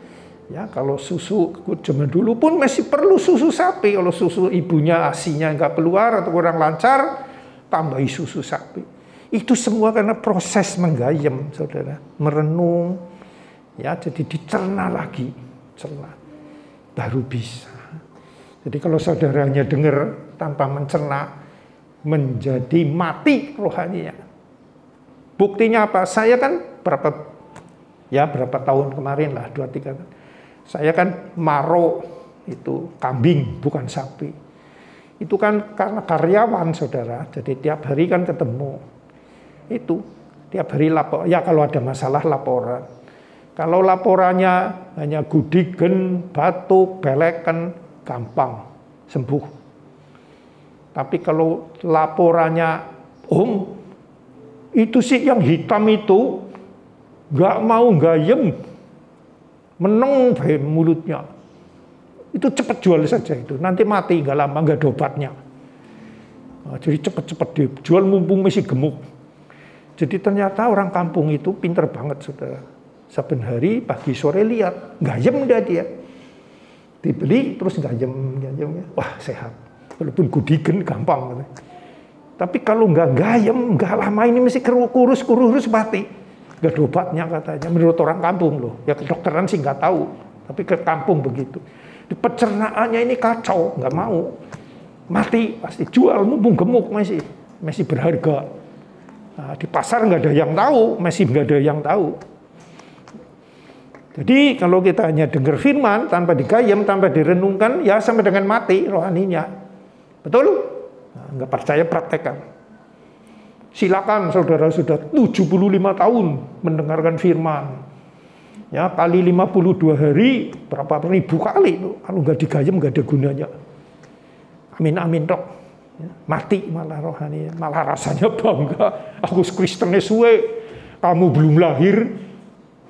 ya kalau susu zaman dulu pun masih perlu susu sapi. Kalau susu ibunya asinya nggak keluar atau kurang lancar, tambahi susu sapi. Itu semua karena proses menggayam, saudara, merenung, ya jadi dicerna lagi, cerna, baru bisa. Jadi kalau saudaranya dengar tanpa mencerna, menjadi mati rohaninya. Buktinya apa? Saya kan berapa tahun kemarin lah, 2-3 tahun. Saya kan maro itu kambing, bukan sapi. Itu kan karena karyawan, saudara. Jadi tiap hari kan ketemu. Itu tiap hari lapor. Ya kalau ada masalah laporan. Kalau laporannya hanya gudigen, batuk, belekan, gampang sembuh. Tapi kalau laporannya, itu sih yang hitam itu nggak mau gayem, meneng mulutnya, itu cepat jual saja itu. Nanti mati nggak lama, nggak ada obatnya. Nah, jadi cepat-cepat dijual mumpung masih gemuk. Jadi ternyata orang kampung itu pinter banget, saudara. Saben hari pagi sore lihat gayem dia. Dibeli terus gayem. Wah sehat. Walaupun gudigen gampang. Tapi kalau nggak gayem, nggak lama ini mesti kurus mati. Nggak ada obatnya katanya. Menurut orang kampung loh. Ya kedokteran sih nggak tahu. Tapi ke kampung begitu. Di pencernaannya ini kacau, nggak mau. Mati pasti jual mumpung gemuk masih berharga. Nah, di pasar nggak ada yang tahu, masih nggak ada yang tahu. Jadi kalau kita hanya dengar firman tanpa digayam, tanpa direnungkan, ya sampai dengan mati rohaninya. Betul? Nah, nggak percaya praktekkan. Silakan saudara sudah 75 tahun mendengarkan firman. Ya, kali 52 hari, berapa ribu kali itu. Kalau nggak digayam nggak ada gunanya. Amin dok. Ya, mati malah rohaninya, malah rasanya bangga. Aku Kristen suwe, kamu belum lahir,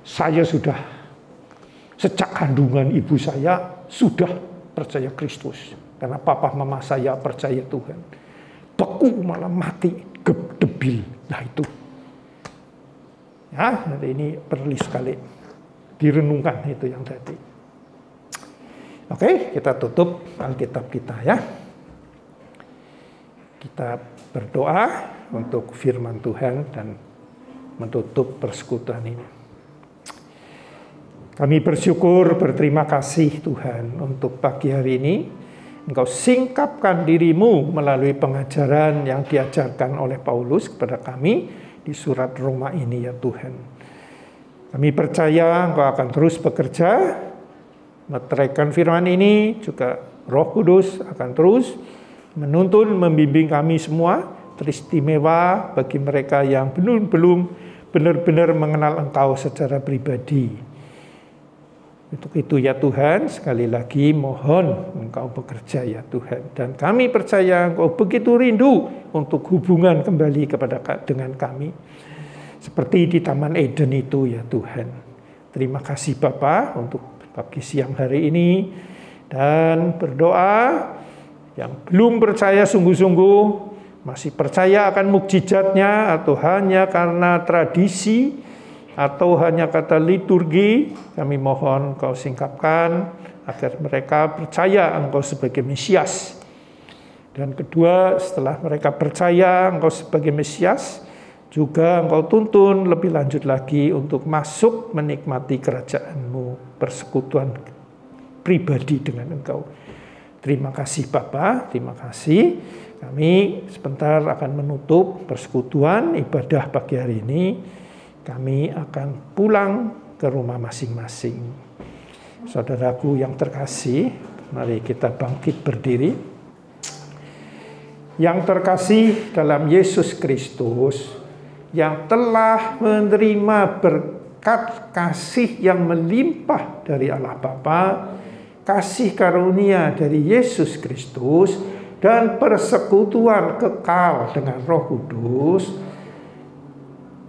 saya sudah. Sejak kandungan ibu saya sudah percaya Kristus. Karena papa mama saya percaya Tuhan. Beku malah mati, debil. Nah itu. Ya, jadi ini perlu sekali direnungkan itu yang tadi. Oke, kita tutup Alkitab kita ya. Kita berdoa untuk firman Tuhan dan menutup persekutuan ini. Kami bersyukur, berterima kasih Tuhan untuk pagi hari ini. Engkau singkapkan dirimu melalui pengajaran yang diajarkan oleh Paulus kepada kami di surat Roma ini ya Tuhan. Kami percaya Engkau akan terus bekerja, meteraikan firman ini, juga Roh Kudus akan terus menuntun, membimbing kami semua, teristimewa bagi mereka yang belum benar-benar mengenal Engkau secara pribadi. Untuk itu ya Tuhan, sekali lagi mohon Engkau bekerja ya Tuhan. Dan kami percaya Engkau begitu rindu untuk hubungan kembali dengan kami. Seperti di Taman Eden itu ya Tuhan. Terima kasih Bapa untuk pagi siang hari ini. Dan berdoa yang belum percaya sungguh-sungguh, masih percaya akan mukjizatnya atau hanya karena tradisi, atau hanya kata liturgi, kami mohon Engkau singkapkan agar mereka percaya Engkau sebagai Mesias. Dan kedua, setelah mereka percaya Engkau sebagai Mesias, juga Engkau tuntun lebih lanjut lagi untuk masuk menikmati kerajaan-Mu, persekutuan pribadi dengan Engkau. Terima kasih Bapa, terima kasih. Kami sebentar akan menutup persekutuan ibadah pagi hari ini. Kami akan pulang ke rumah masing-masing. Saudaraku yang terkasih, mari kita bangkit berdiri. Yang terkasih dalam Yesus Kristus, yang telah menerima berkat kasih yang melimpah dari Allah Bapa, kasih karunia dari Yesus Kristus, dan persekutuan kekal dengan Roh Kudus,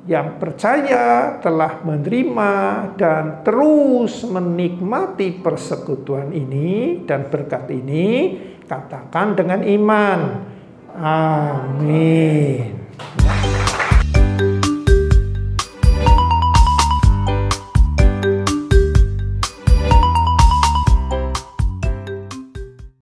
yang percaya telah menerima dan terus menikmati persekutuan ini dan berkat ini, katakan dengan iman. Amin.